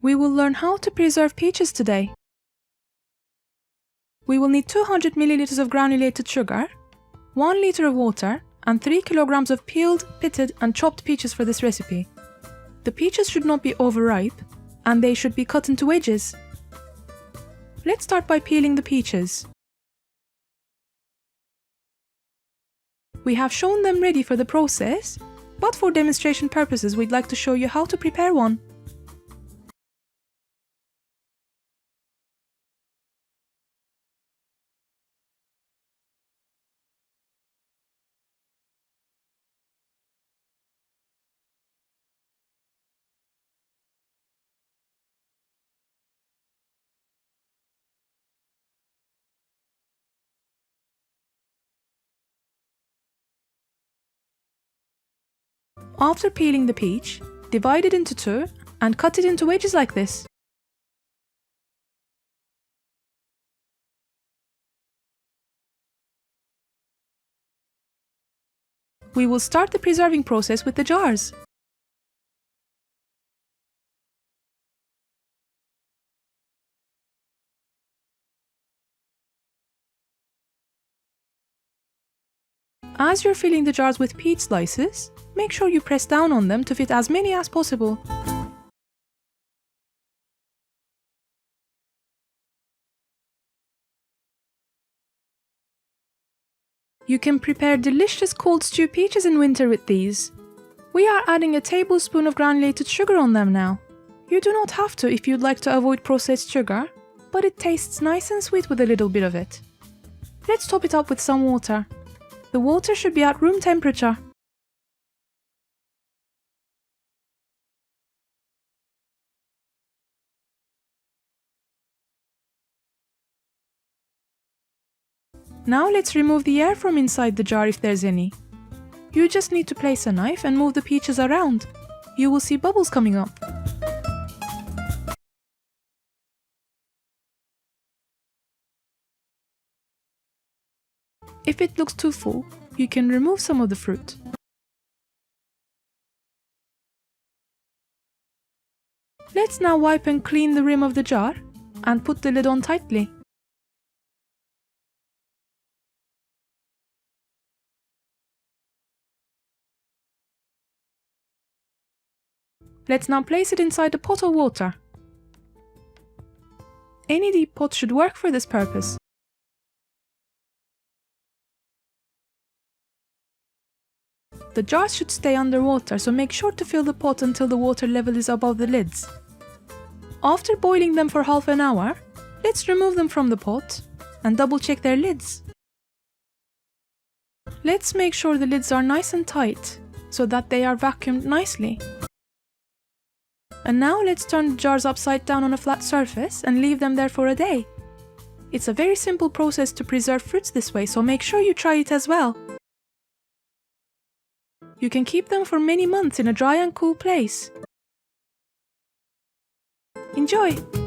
We will learn how to preserve peaches today. We will need 200 milliliters of granulated sugar, 1 liter of water, and 3 kilograms of peeled, pitted, and chopped peaches for this recipe. The peaches should not be overripe, and they should be cut into wedges. Let's start by peeling the peaches. We have shown them ready for the process, but for demonstration purposes we'd like to show you how to prepare one. After peeling the peach, divide it into two and cut it into wedges like this. We will start the preserving process with the jars. As you're filling the jars with peach slices, make sure you press down on them to fit as many as possible. You can prepare delicious cold stew peaches in winter with these. We are adding a tablespoon of granulated sugar on them now. You do not have to if you'd like to avoid processed sugar, but it tastes nice and sweet with a little bit of it. Let's top it up with some water. The water should be at room temperature. Now let's remove the air from inside the jar if there's any. You just need to place a knife and move the peaches around. You will see bubbles coming up. If it looks too full, you can remove some of the fruit. Let's now wipe and clean the rim of the jar and put the lid on tightly. Let's now place it inside a pot of water. Any deep pot should work for this purpose. The jars should stay underwater, so make sure to fill the pot until the water level is above the lids. After boiling them for half an hour, let's remove them from the pot and double check their lids. Let's make sure the lids are nice and tight so that they are vacuumed nicely. And now let's turn the jars upside down on a flat surface and leave them there for a day. It's a very simple process to preserve fruits this way, so make sure you try it as well. You can keep them for many months in a dry and cool place. Enjoy!